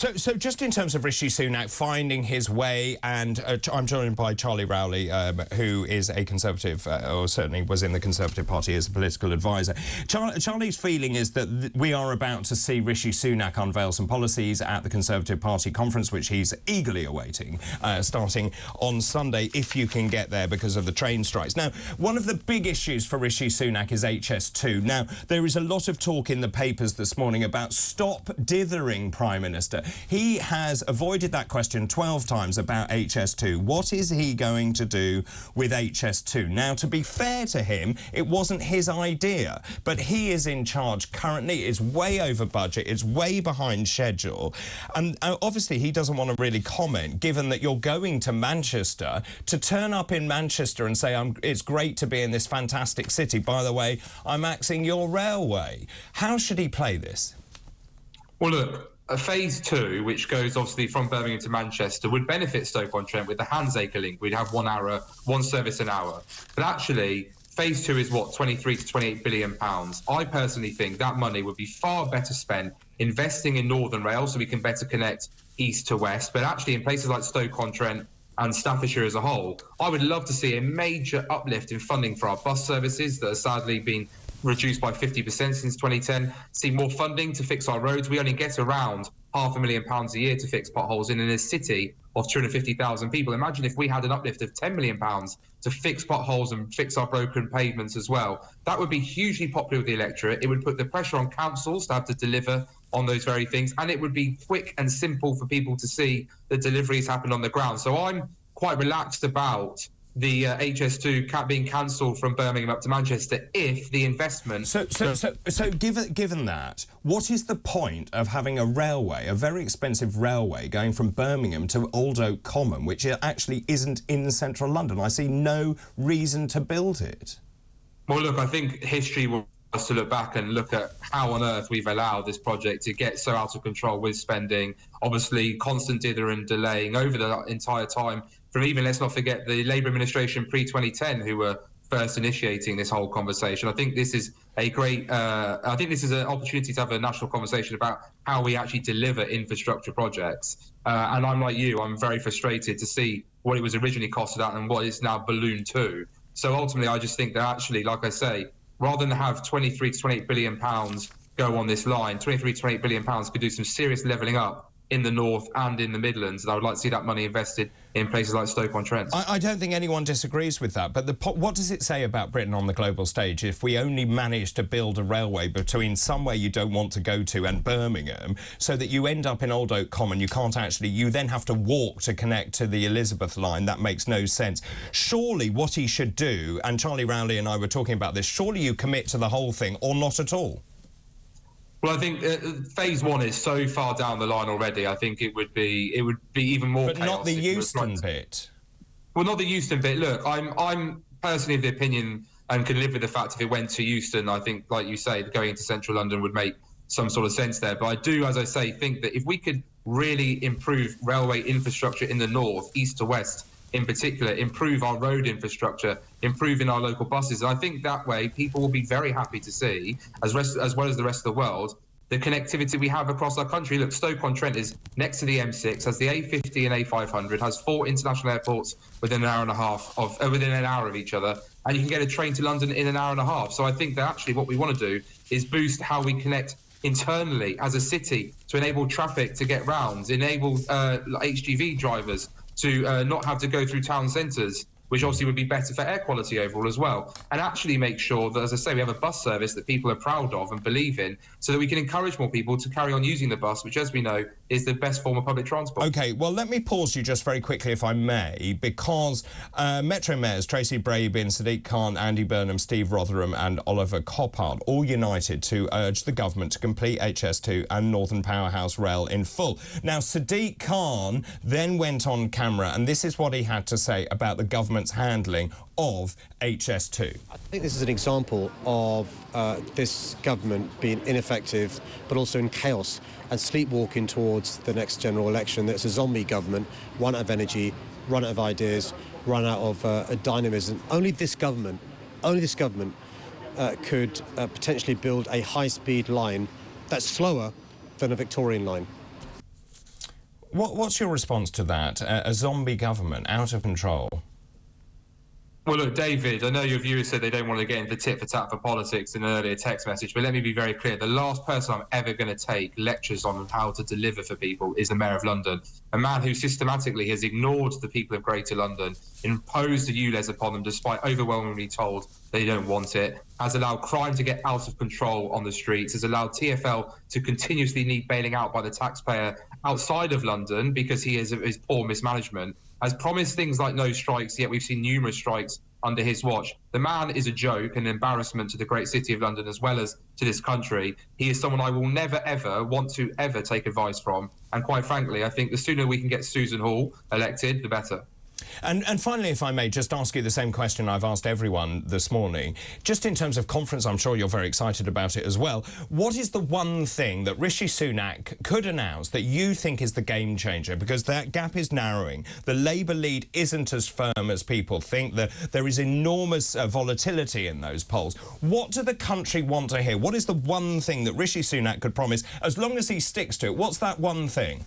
So just in terms of Rishi Sunak finding his way, and I'm joined by Charlie Rowley, who is a Conservative, or certainly was in the Conservative Party as a political advisor. Charlie's feeling is that we are about to see Rishi Sunak unveil some policies at the Conservative Party conference, which he's eagerly awaiting, starting on Sunday, if you can get there because of the train strikes. Now, one of the big issues for Rishi Sunak is HS2. Now, there is a lot of talk in the papers this morning about stop dithering, Prime Minister. He has avoided that question 12 times about HS2. What is he going to do with HS2? Now, to be fair to him, it wasn't his idea, but he is in charge currently. It's way over budget. It's way behind schedule. And obviously, he doesn't want to really comment, given that you're going to Manchester, to turn up in Manchester and say, it's great to be in this fantastic city. By the way, I'm axing your railway. How should he play this? Well, look, Phase 2, which goes obviously from Birmingham to Manchester, would benefit Stoke-on-Trent with the Handsacre link. We'd have one service an hour. But actually, Phase 2 is what, 23 to 28 billion pounds. I personally think that money would be far better spent investing in Northern Rail so we can better connect east to west. But actually, in places like Stoke-on-Trent and Staffordshire as a whole, I would love to see a major uplift in funding for our bus services that have sadly been reduced by 50% since 2010, see more funding to fix our roads. We only get around £500,000 a year to fix potholes in a city of 250,000 people. Imagine if we had an uplift of £10 million to fix potholes and fix our broken pavements as well. That would be hugely popular with the electorate. It would put the pressure on councils to have to deliver on those very things, and it would be quick and simple for people to see the deliveries happen on the ground. So I'm quite relaxed about the HS2 being cancelled from Birmingham up to Manchester if the investment... So given that, what is the point of having a railway, a very expensive railway, going from Birmingham to Old Oak Common, which actually isn't in central London? I see no reason to build it. Well, look, I think history will us to look back and look at how on earth we've allowed this project to get so out of control with spending, obviously constant dither and delaying over the entire time from even, let's not forget, the Labour administration pre-2010 who were first initiating this whole conversation. I think this is a great, I think this is an opportunity to have a national conversation about how we actually deliver infrastructure projects. And I'm like you, I'm very frustrated to see what it was originally costed at and what it's now ballooned to. So ultimately, I just think that actually, like I say, rather than have 23 to 28 billion pounds go on this line, 23 to 28 billion pounds could do some serious levelling up in the north and in the Midlands, and I would like to see that money invested in places like Stoke-on-Trent. I don't think anyone disagrees with that, but what does it say about Britain on the global stage if we only manage to build a railway between somewhere you don't want to go to and Birmingham, so that you end up in Old Oak Common, you then have to walk to connect to the Elizabeth line? That makes no sense. Surely what he should do, and Charlie Rowley and I were talking about this, surely you commit to the whole thing or not at all? Well, I think phase 1 is so far down the line already. I think it would be even more. But not the Euston bit. Well, not the Euston bit. Look, I'm personally of the opinion and can live with the fact if it went to Euston, I think, like you say, going into central London would make some sort of sense there. But I do, as I say, think that if we could really improve railway infrastructure in the north, east to west, in particular, improve our road infrastructure, improving our local buses. And I think that way people will be very happy to see, as well as the rest of the world, the connectivity we have across our country. Look, Stoke-on-Trent is next to the M6, has the A50 and A500, has 4 international airports within an hour and a half within an hour of each other, and you can get a train to London in an hour and a half. So I think that actually what we want to do is boost how we connect internally as a city to enable traffic to get round, enable HGV drivers to not have to go through town centres, which obviously would be better for air quality overall as well, and actually make sure that, as I say, we have a bus service that people are proud of and believe in, so that we can encourage more people to carry on using the bus, which, as we know, is the best form of public transport. OK, well, let me pause you just very quickly, if I may, because Metro Mayors Tracy Brabin, Sadiq Khan, Andy Burnham, Steve Rotheram and Oliver Coppard all united to urge the government to complete HS2 and Northern Powerhouse Rail in full. Now, Sadiq Khan then went on camera, and this is what he had to say about the government's handling of HS2. I think this is an example of this government being ineffective, but also in chaos and sleepwalking towards the next general election. It's a zombie government, run out of energy, run out of ideas, run out of dynamism. Only this government could potentially build a high-speed line that's slower than a Victorian line. What's your response to that? A zombie government, out of control? Well, look, David, I know your viewers said they don't want to get into tit-for-tat for politics in an earlier text message, but let me be very clear. The last person I'm ever going to take lectures on how to deliver for people is the Mayor of London, a man who systematically has ignored the people of Greater London, imposed the ULEZ upon them despite overwhelmingly told they don't want it, has allowed crime to get out of control on the streets, has allowed TfL to continuously need bailing out by the taxpayer outside of London because he is his poor mismanagement, has promised things like no strikes, yet we've seen numerous strikes under his watch. The man is a joke, an embarrassment to the great city of London as well as to this country. He is someone I will never, ever want to ever take advice from. And quite frankly, I think the sooner we can get Susan Hall elected, the better. And finally, if I may, just ask you the same question I've asked everyone this morning. Just in terms of conference, I'm sure you're very excited about it as well. What is the one thing that Rishi Sunak could announce that you think is the game changer? Because that gap is narrowing. The Labour lead isn't as firm as people think. There is enormous volatility in those polls. What do the country want to hear? What is the one thing that Rishi Sunak could promise as long as he sticks to it? What's that one thing?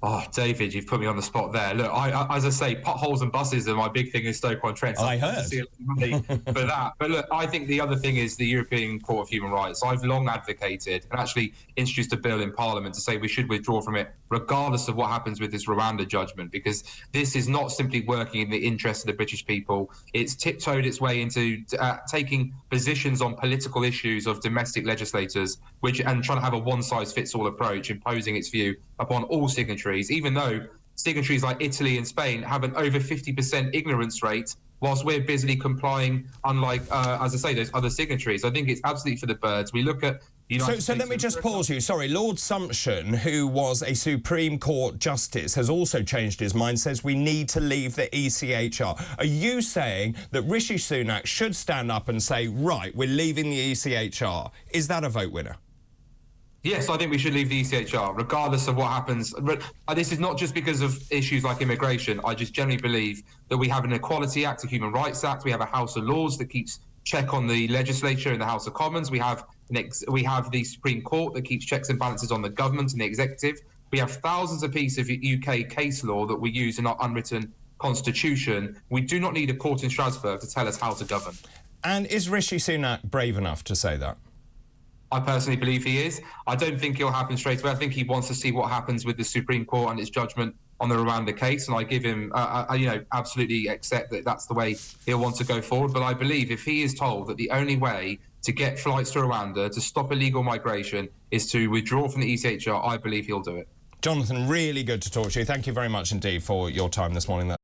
Oh, David, you've put me on the spot there. Look, as I say, potholes and buses are my big thing in Stoke-on-Trent. So I heard. see a lot of money for that. But look, I think the other thing is the European Court of Human Rights. I've long advocated and actually introduced a bill in Parliament to say we should withdraw from it regardless of what happens with this Rwanda judgment, because this is not simply working in the interest of the British people. It's tiptoed its way into taking positions on political issues of domestic legislators, and trying to have a one-size-fits-all approach, imposing its view upon all signatories, even though signatories like Italy and Spain have an over 50% ignorance rate, whilst we're busily complying, unlike, as I say, those other signatories. I think it's absolutely for the birds. We look at So let me just pause you. Sorry, Lord Sumption, who was a Supreme Court justice, has also changed his mind, says we need to leave the ECHR. Are you saying that Rishi Sunak should stand up and say, right, we're leaving the ECHR? Is that a vote winner? Yes, I think we should leave the ECHR, regardless of what happens. This is not just because of issues like immigration. I just generally believe that we have an Equality Act, a Human Rights Act. We have a House of Lords that keeps check on the legislature and the House of Commons. We have the Supreme Court that keeps checks and balances on the government and the executive. We have thousands of pieces of UK case law that we use in our unwritten constitution. We do not need a court in Strasbourg to tell us how to govern. And is Rishi Sunak brave enough to say that? I personally believe he is. I don't think it'll happen straight away. I think he wants to see what happens with the Supreme Court and its judgment on the Rwanda case, and I give him, absolutely accept that that's the way he'll want to go forward. But I believe if he is told that the only way to get flights to Rwanda, to stop illegal migration, is to withdraw from the ECHR, I believe he'll do it. Jonathan, really good to talk to you. Thank you very much indeed for your time this morning.